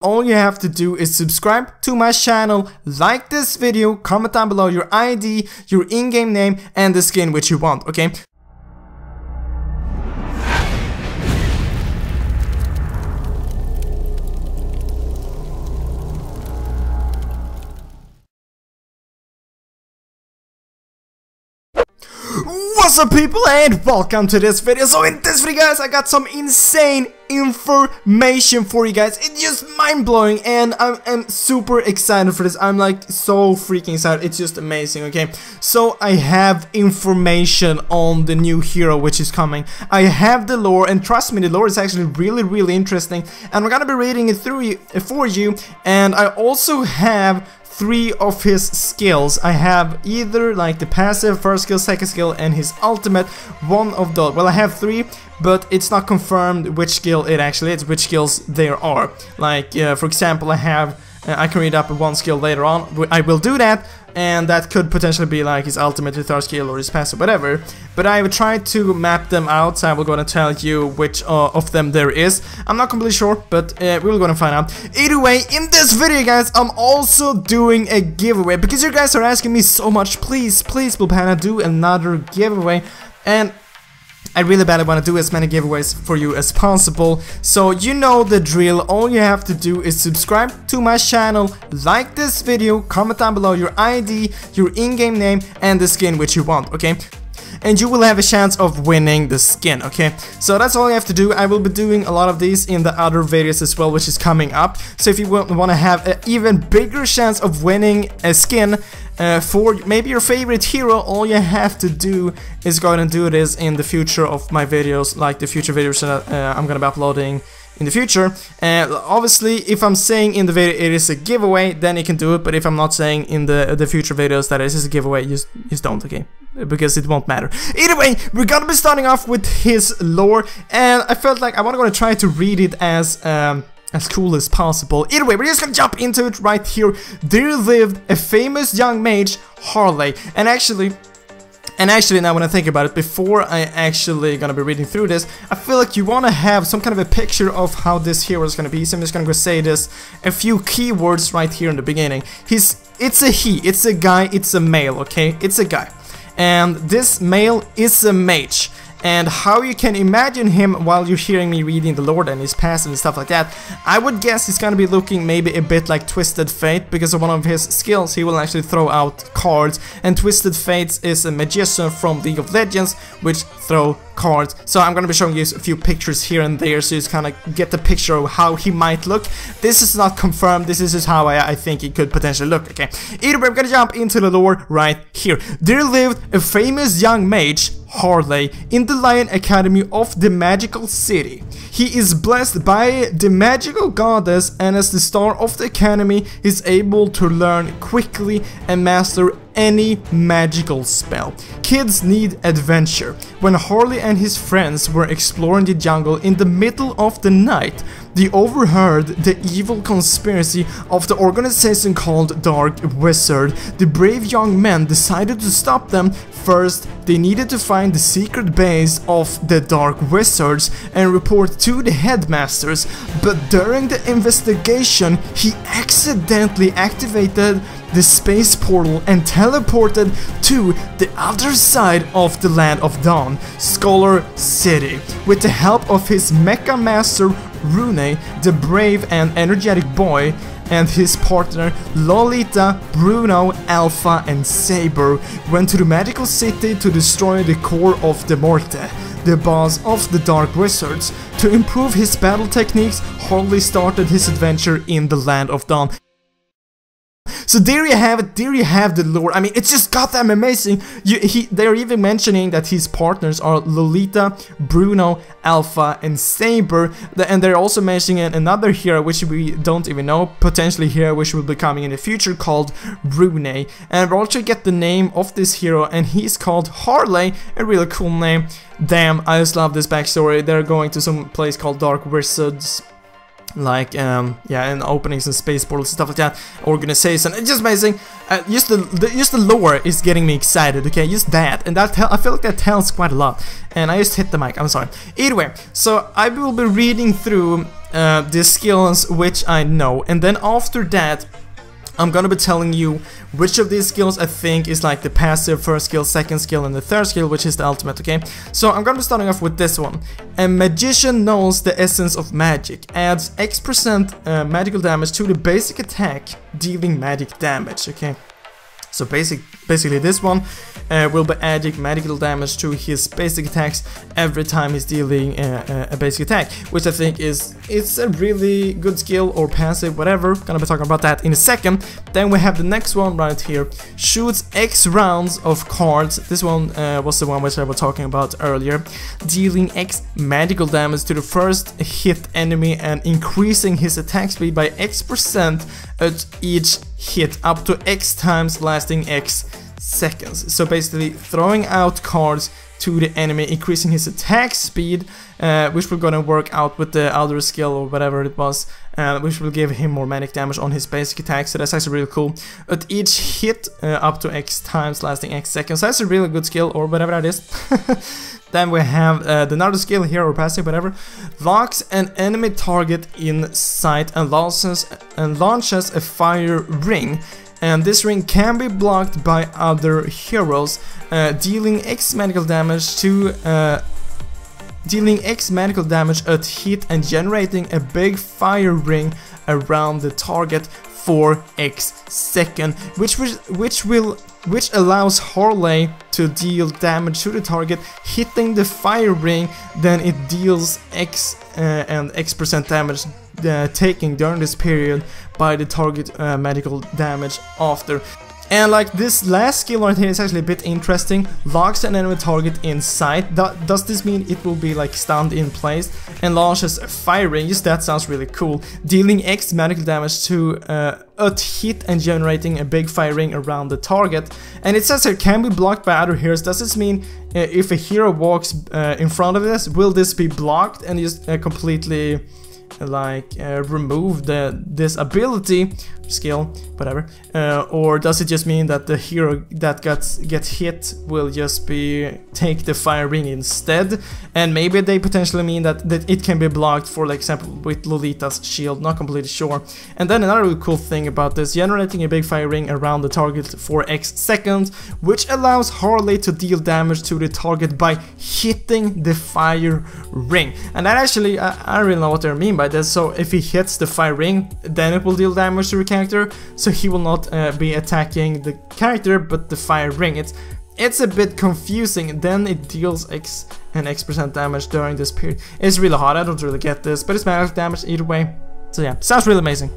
All you have to do is subscribe to my channel, like this video, comment down below your ID, your in-game name, and the skin which you want, okay? What's up people, and welcome to this video. So in this video guys, I got some insane information for you guys. It's just mind-blowing and I'm super excited for this. I'm like so freaking excited. It's just amazing, okay? So I have information on the new hero which is coming. I have the lore, and trust me, the lore is actually really interesting, and we're gonna be reading it through for you. And I also have 3 of his skills. I have either like the passive, first skill, second skill, and his ultimate. One of those. Well, I have 3, but it's not confirmed which skill it actually is, which skills there are. Like, for example, I can read up one skill later on. I will do that, and that could potentially be like his ultimate, his third skill, or his passive, whatever. But I will try to map them out, so I will gonna tell you which of them there is. I'm not completely sure, but we're gonna find out. Either way, in this video, guys, I'm also doing a giveaway because you guys are asking me so much. Please, BluePanda, do another giveaway, and I really badly want to do as many giveaways for you as possible. So you know the drill. All you have to do is subscribe to my channel, like this video, comment down below your ID, your in-game name, and the skin which you want, okay? And you will have a chance of winning the skin, okay? So that's all you have to do. I will be doing a lot of these in the other videos as well, which is coming up. So if you want to have an even bigger chance of winning a skin for maybe your favorite hero, all you have to do is go ahead and do this in the future of my videos, like the future videos that I'm gonna be uploading in the future. Obviously, if I'm saying in the video it is a giveaway, then you can do it. But if I'm not saying in the future videos that it is a giveaway, just don't, okay? Because it won't matter. Either way, we're gonna be starting off with his lore, and I felt like I want to try to read it as cool as possible. Either way, we're just gonna jump into it right here. There lived a famous young mage, Harley, and actually now when I think about it, before I actually gonna be reading through this, I feel like you wanna have some kind of a picture of how this hero is gonna be. So I'm just gonna go say this, a few keywords right here in the beginning. It's a he, it's a guy, it's a male, okay? It's a guy. And this male is a mage. And how you can imagine him while you're hearing me reading the lore and his passive and stuff like that, I would guess he's gonna be looking maybe a bit like Twisted Fate, because of one of his skills he will actually throw out cards, and Twisted Fate is a magician from League of Legends which throw cards. So I'm gonna be showing you a few pictures here and there, so you just kind of get the picture of how he might look. This is not confirmed, this is just how I think he could potentially look, okay? Either way, I'm gonna jump into the lore right here. There lived a famous young mage, Harley, in the Lion Academy of the Magical City. He is blessed by the magical goddess, and as the star of the academy, is able to learn quickly and master any magical spell. Kids need adventure. When Harley and his friends were exploring the jungle in the middle of the night, they overheard the evil conspiracy of the organization called Dark Wizard. The brave young men decided to stop them. First, they needed to find the secret base of the Dark Wizards and report to the headmasters, but during the investigation, he accidentally activated the space portal and teleported to the other side of the Land of Dawn, Scholar City. With the help of his mecha master Rune, the brave and energetic boy, and his partner Lolita, Bruno, Alpha, and Saber went to the magical city to destroy the core of the Morte, the boss of the Dark Wizards. To improve his battle techniques, Harley started his adventure in the Land of Dawn. So there you have it, there you have the lore. I mean, it's just goddamn amazing. They're even mentioning that his partners are Lolita, Bruno, Alpha, and Saber. And they're also mentioning another hero which we don't even know, potentially here, which will be coming in the future, called Rune. And we'll also get the name of this hero, and he's called Harley, a really cool name. Damn, I just love this backstory. They're going to some place called Dark Wizards, like yeah, and openings and space portals and stuff like that, organization. It's just amazing. Just the lore is getting me excited, okay? Just that, and that I feel like that tells quite a lot. And I just hit the mic, I'm sorry. Either way, so I will be reading through the skills which I know, and then after that I'm gonna be telling you which of these skills I think is like the passive first skill, second skill, and the third skill, which is the ultimate, okay? So I'm gonna be starting off with this one. A magician knows the essence of magic, adds X% magical damage to the basic attack, dealing magic damage, okay? So basically this one will be adding magical damage to his basic attacks every time he's dealing a basic attack, which I think it's a really good skill or passive, whatever. Gonna be talking about that in a second. Then we have the next one right here. Shoots X rounds of cards. This one was the one which I was talking about earlier. Dealing X magical damage to the first hit enemy and increasing his attack speed by X% at each hit up to X times, lasting X seconds. So basically throwing out cards to the enemy, increasing his attack speed, which we're gonna work out with the other skill or whatever it was, which will give him more magic damage on his basic attack. So that's actually really cool. At each hit, up to X times, lasting X seconds. So that's a really good skill, or whatever that is. Then we have another skill here, or passive, whatever. Locks an enemy target in sight and launches a fire ring. And this ring can be blocked by other heroes, dealing X magical damage at hit and generating a big fire ring around the target for X second, which allows Harley to deal damage to the target, hitting the fire ring. Then it deals X and X% damage taken during this period by the target magical damage after. And like this last skill right here is actually a bit interesting. Locks an enemy target in sight. Does this mean it will be like stunned in place and launches a fire ring? Yes, that sounds really cool. Dealing X magical damage to a hit and generating a big fire ring around the target. And it says it can be blocked by other heroes. Does this mean if a hero walks in front of this, will this be blocked and just completely like remove this ability skill, whatever, or does it just mean that the hero that gets hit will just be take the fire ring instead? And maybe they potentially mean that it can be blocked, for like example with Lolita's shield, not completely sure. And then another really cool thing about this, generating a big fire ring around the target for X seconds, which allows Harley to deal damage to the target by hitting the fire ring. And that actually, I don't really know what they mean by this. So if he hits the fire ring, then it will deal damage to the character, so he will not be attacking the character but the fire ring. It's a bit confusing. Then it deals X and X% damage during this period. It's really hard, I don't really get this, but it's magic damage either way. So yeah, sounds really amazing.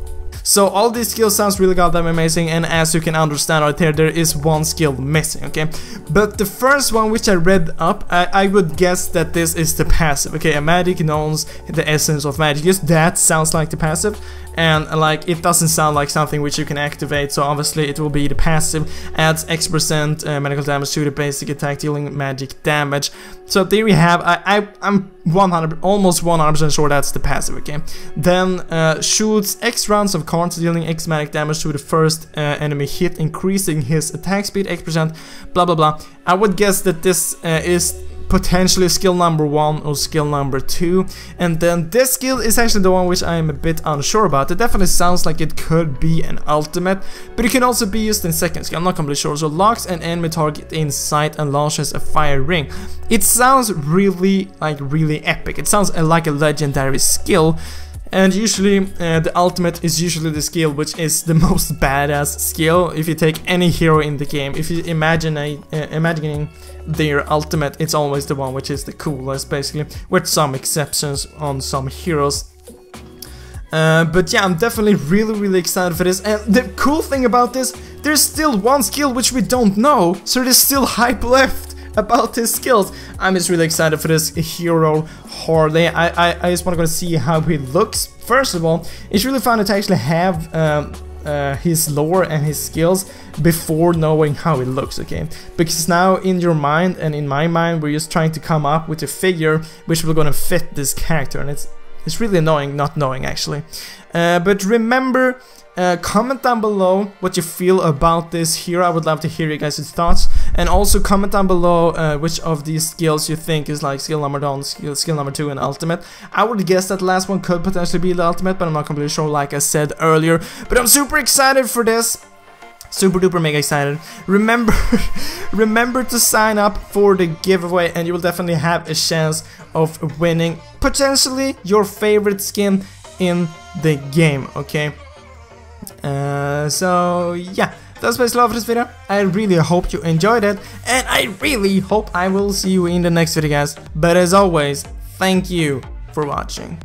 So all these skills sounds really goddamn amazing, and as you can understand right here, there is one skill missing, okay? But the first one which I read up, I would guess that this is the passive, okay? A magic knows the essence of magic. Just that sounds like the passive, and like it doesn't sound like something which you can activate, so obviously it will be the passive. Adds X% medical damage to the basic attack, dealing magic damage. So there we have, I'm almost 100% sure that's the passive, okay? Then shoots X rounds of cards, dealing X magic damage to the first enemy hit, increasing his attack speed X%, blah blah blah. I would guess that this is potentially skill number 1 or skill number 2, and then this skill is actually the one which I am a bit unsure about. It definitely sounds like it could be an ultimate, but it can also be used in second skill, I'm not completely sure. So locks an enemy target in sight and launches a fire ring. It sounds really epic. It sounds like a legendary skill. And usually the ultimate is usually the skill which is the most badass skill. If you take any hero in the game, if you imagining their ultimate, it's always the one which is the coolest, basically, with some exceptions on some heroes. But yeah, I'm definitely really excited for this. And the cool thing about this, there's still one skill which we don't know, so there's still hype left about his skills. I'm just really excited for this hero Harley. I just want to go see how he looks. First of all, it's really fun to actually have his lore and his skills before knowing how it looks, okay? Because now in your mind and in my mind, we're just trying to come up with a figure which will gonna fit this character, and it's really annoying not knowing, actually. But remember, comment down below what you feel about this hero. I would love to hear you guys' thoughts. And also comment down below which of these skills you think is like skill number 1, skill number 2 and ultimate. I would guess that last one could potentially be the ultimate, but I'm not completely sure like I said earlier. But I'm super excited for this. Super duper mega excited. Remember to sign up for the giveaway and you will definitely have a chance of winning potentially your favorite skin in the game, okay? So yeah, that's basically all for this video. I really hope you enjoyed it, and I really hope I will see you in the next video, guys. But as always, thank you for watching.